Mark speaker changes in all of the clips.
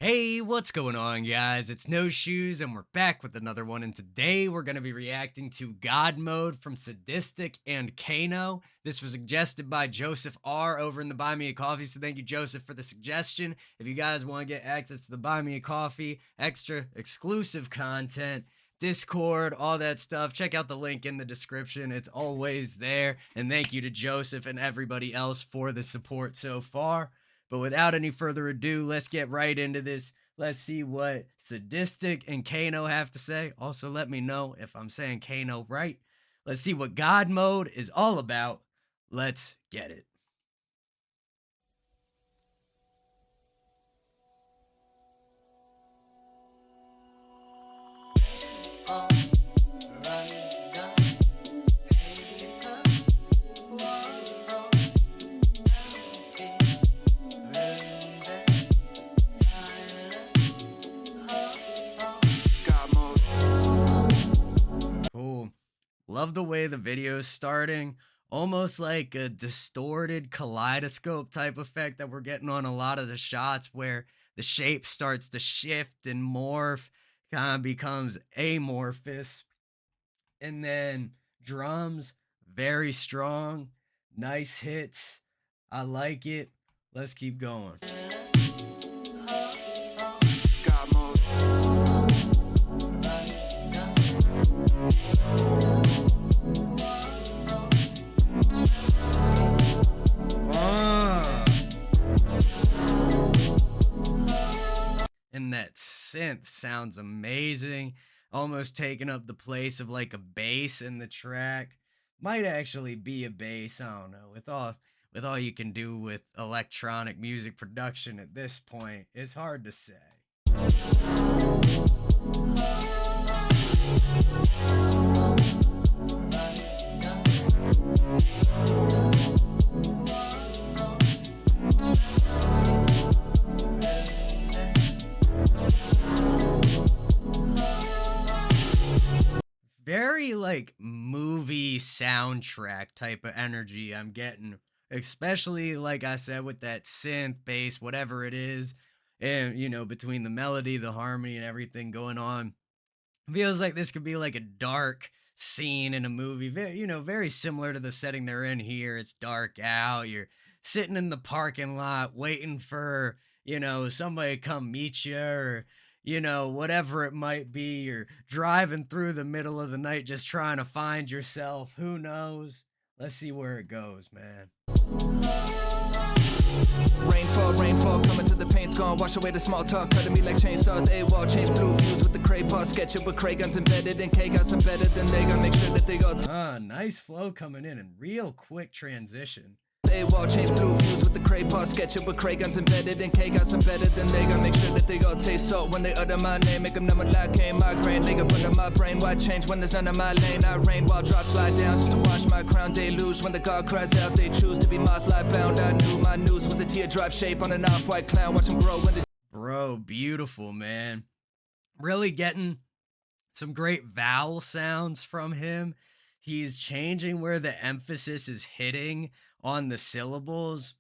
Speaker 1: Hey, what's going on, guys? It's No Shoes, and we're back with another one. And today we're going to be reacting to God Mode from Sadistik and Kano. This was suggested by Joseph R. over in the Buy Me a Coffee. So thank you, Joseph, for the suggestion. If you guys want to get access to the Buy Me a Coffee, extra exclusive content, Discord, all that stuff, check out the link in the description. It's always there. And thank you to Joseph and everybody else for the support so far. But without any further ado, let's get right into this. Let's see what Sadistik and Kano have to say. Also, let me know if I'm saying Kano right. Let's see what God Mode is all about. Let's get it. Cool. Love the way the video is starting. Almost like a distorted kaleidoscope type effect that we're getting on a lot of the shots where the shape starts to shift and morph, kind of becomes amorphous. And then drums, very strong, nice hits. I like it. Let's keep going.
Speaker 2: God mode.
Speaker 1: And that synth sounds amazing, almost taking up the place of like a bass in the track. Might actually be a bass, I don't know. With all you can do with electronic music production at this point, it's hard to say. Very like movie soundtrack type of energy I'm getting, especially like I said with that synth bass, whatever it is, and between the melody, the harmony, and everything going on. Feels like this could be like a dark scene in a movie. Very similar to the setting they're in here. It's dark out. You're sitting in the parking lot waiting for, somebody to come meet you or, whatever it might be. You're driving through the middle of the night just trying to find yourself. Who knows? Let's see where it goes, man.
Speaker 2: Rainfall, coming to the paint's gone. Wash away the small talk, cutting me like chainsaws. AWOL, change blue views with the cray paw. Sketch it with cray guns embedded in K guns embedded. Then they gotta make sure that they go.
Speaker 1: Nice flow coming in and real quick transition.
Speaker 2: AWOL, change blue views with the cray paw. Sketch it with cray guns embedded in K guns embedded. Then they gotta make sure that they all taste salt when they utter my name. Make them numb like cane, migraine. Leg up under my brain. Why change when there's none of my lane? I rain while drops slide down just to wash my crown. Deluge when the god cries out. They choose to be moth-like bound. I knew my news was a teardrop shape on an off-white clown. Watch him grow when the
Speaker 1: Bro, beautiful, man. Really getting some great vowel sounds from him. He's changing where the emphasis is hitting on the syllables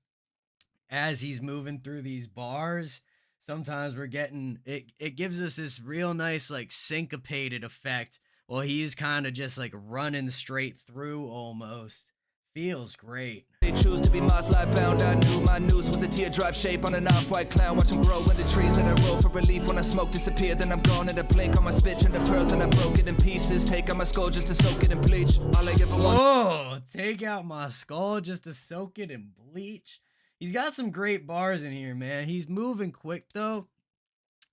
Speaker 1: as he's moving through these bars. Sometimes we're getting it gives us this real nice like syncopated effect while he's kind of just like running straight through almost. Feels great.
Speaker 2: they choose to be moth-like bound. I knew my news was a teardrop shape on an off-white clown. Watch him grow in the trees that I roll for relief. When I smoke disappear, then I'm gone in a blink. On my spit and the pearls and I broke it in pieces. Take out my skull just to soak it in bleach. All I ever want.
Speaker 1: Whoa, take out my skull just to soak it in bleach. He's got some great bars in here, man. He's moving quick though.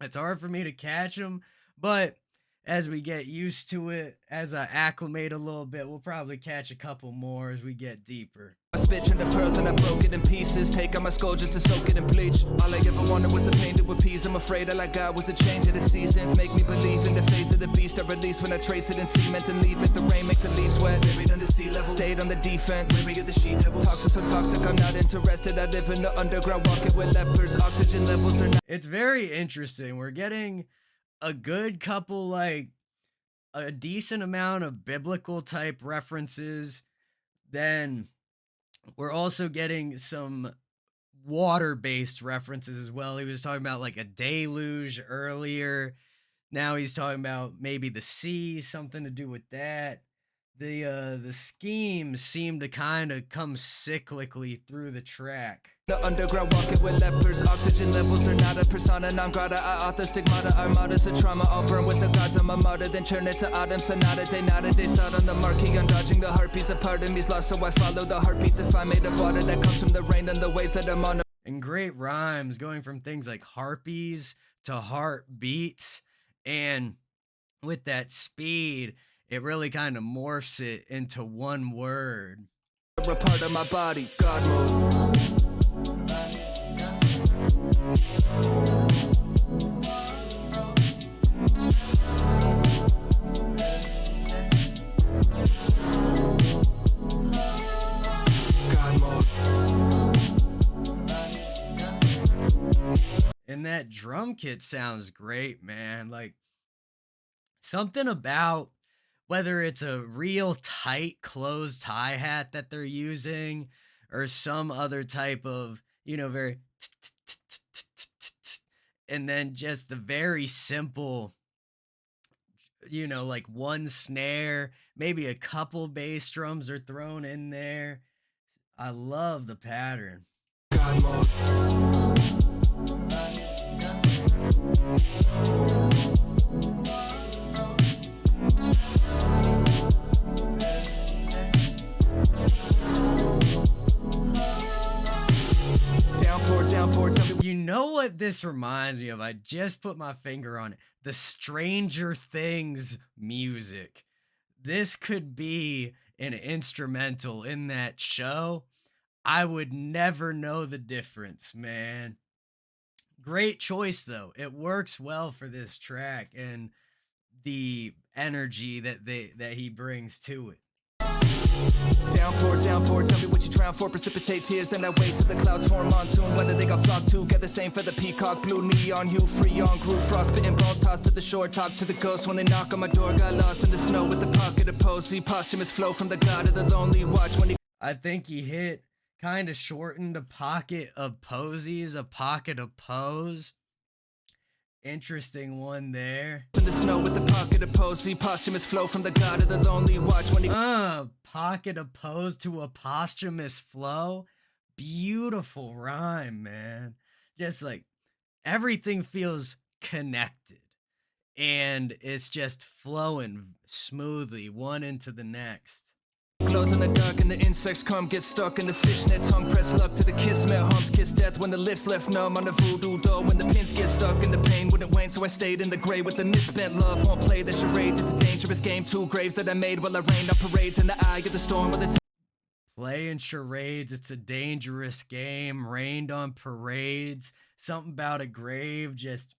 Speaker 1: It's hard for me to catch him, but as we get used to it, as I acclimate a little bit, we'll probably catch a couple more as we get deeper.
Speaker 2: I spit in the pearls and I broke it in pieces. Take out my skull just to soak it in bleach. All I ever wanted was the pain to appease. I'm afraid all I got was a change of the seasons. Make me believe in the face of the beast I release when I trace it in cement and leave it. The rain makes the leaves wet. Buried under sea level. Stayed on the defense. Where we get the sheet devils. Toxic so toxic, I'm not interested. I live in the underground, walking with lepers. Oxygen levels are not.
Speaker 1: It's very interesting. We're getting a good couple, like a decent amount of biblical type references. Then we're also getting some water-based references as well. He was talking about like a deluge earlier. Now he's talking about maybe the sea, something to do with that. The schemes seem to kind of come cyclically through the track.
Speaker 2: The underground walking with lepers, oxygen levels are not a persona non grata. I author stigmata, armadas of trauma. I'll burn with the gods, I'm a martyr, then turn it to autumn. Sonata, day nada, they start on the marquee. I'm dodging the heartbeats, a part of me's lost, so I follow the heartbeats. If I'm made of water that comes from the rain, then the waves that I'm on.
Speaker 1: And great rhymes going from things like harpies to heartbeats. And with that speed, it really kind of morphs it into one word.
Speaker 2: A part of my body, God mode.
Speaker 1: And that drum kit sounds great, man. Like something about whether it's a real tight closed hi-hat that they're using or some other type of, very and then just the very simple, like one snare, maybe a couple bass drums are thrown in there. I love the pattern.
Speaker 2: God mode. Downpour, tell me.
Speaker 1: You know what this reminds me of? I just put my finger on it. The Stranger Things music. This could be an instrumental in that show. I would never know the difference, man. Great choice, though. It works well for this track and the energy that he brings to it.
Speaker 2: Downpour, tell me what you drown for. Precipitate tears, then I wait till the clouds form monsoon. Whether they got flocked together, same for the peacock. Blue neon hue, free on groove. Frostbitten balls tossed to the shore. Talk to the ghosts when they knock on my door. Got lost in the snow with the pocket of poesy. Posthumous flow from the god of the lonely. Watch when he...
Speaker 1: I think he hit kind of shortened a pocket of posies, a pocket of pose. Interesting one there.
Speaker 2: In the snow with the pocket of posy, posthumous flow from the god of the lonely. Watch when he...
Speaker 1: pocket of pose to a posthumous flow. Beautiful rhyme, man. Just like everything feels connected and it's just flowing smoothly one into the next.
Speaker 2: Glows in the dark and the insects come get stuck in the fishnet. Tongue press luck to the kismet. Humps kiss death when the lips left numb on the voodoo door. When the pins get stuck and the pain wouldn't wane, so I stayed in the gray with the misspent love. Won't play the charades, it's a dangerous game. Two graves that I made while I rained on parades in the eye of the storm with the...
Speaker 1: Playing charades, it's a dangerous game. Rained on parades. Something about a grave, just...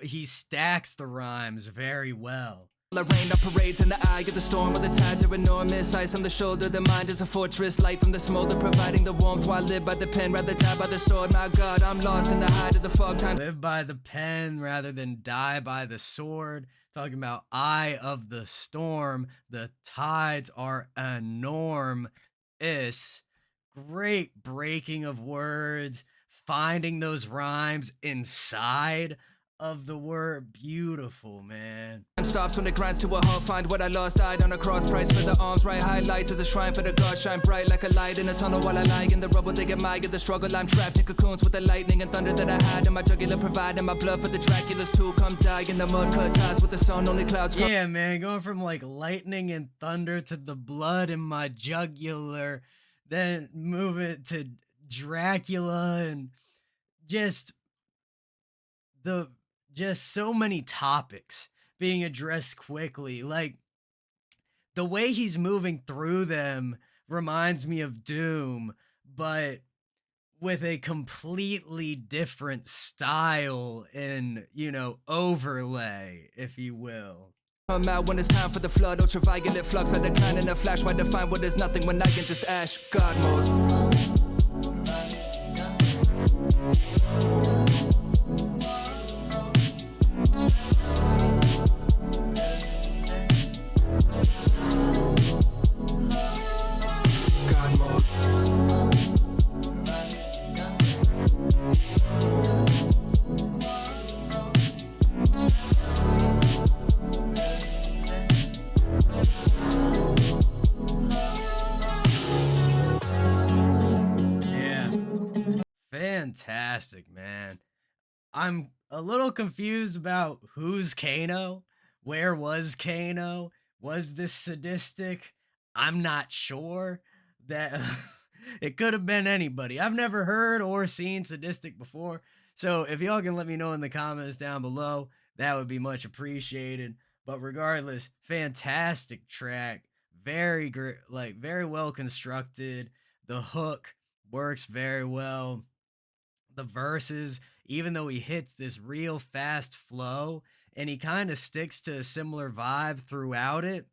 Speaker 1: he stacks the rhymes very well.
Speaker 2: I rained on parades in the eye of the storm where the tides are enormous. Ice on the shoulder, the mind is a fortress. Light from the smolder, providing the warmth. While I live by the pen, rather die by the sword. My God, I'm lost in the height of the fog time.
Speaker 1: Live by the pen rather than die by the sword. Talking about eye of the storm. The tides are enormous. Great breaking of words. Finding those rhymes inside of the word. Beautiful, man.
Speaker 2: Stops when it grinds to a halt. Find what I lost, died on a cross. Price for the arms, right highlights as a shrine for the god. Shine bright like a light in a tunnel while I lie in the rubble. They admire the struggle. I'm trapped in cocoons with the lightning and thunder that I had in my jugular, providing my blood for the Draculas to come die in the mud. Cut ties with the sun, only clouds come.
Speaker 1: Yeah, man, going from like lightning and thunder to the blood in my jugular, then move it to Dracula and just so many topics being addressed quickly. Like the way he's moving through them reminds me of Doom, but with a completely different style and, overlay, if you will.
Speaker 2: I'm out when it's time for the flood. Ultraviolet flux, I decline in a flash. Why define what is nothing when I can just ash? God mode.
Speaker 1: fantastic, man. I'm a little confused about who's Kano. Where was Kano? Was this sadistic? I'm not sure. That it could have been anybody. I've never heard or seen sadistic before. So if y'all can let me know in the comments down below, that would be much appreciated. But regardless, fantastic track. Very great, like very well constructed. The hook works very well. The verses, even though he hits this real fast flow and he kind of sticks to a similar vibe throughout it,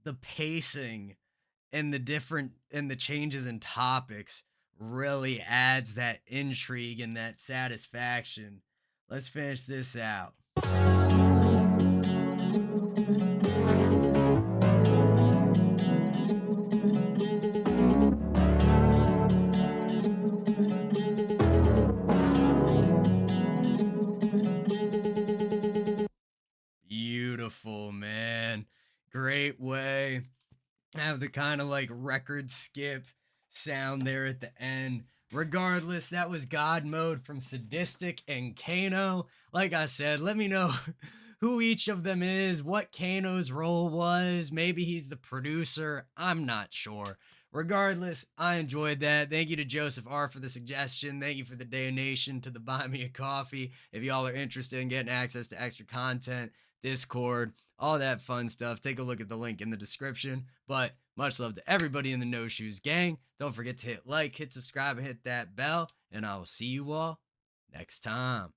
Speaker 1: the pacing and the changes in topics really adds that intrigue and that satisfaction. Let's finish this out. Beautiful, man. Great way. Have the kind of like record skip sound there at the end. Regardless, that was God Mode from Sadistik and Kano. Like I said, let me know who each of them is, what Kano's role was. Maybe he's the producer. I'm not sure. Regardless, I enjoyed that. Thank you to Joseph R for the suggestion. Thank you for the donation to the Buy Me a Coffee. If y'all are interested in getting access to extra content, Discord, all that fun stuff, take a look at the link in the description. But much love to everybody in the No Shoes gang. Don't forget to hit like, hit subscribe, and hit that bell. And I will see you all next time.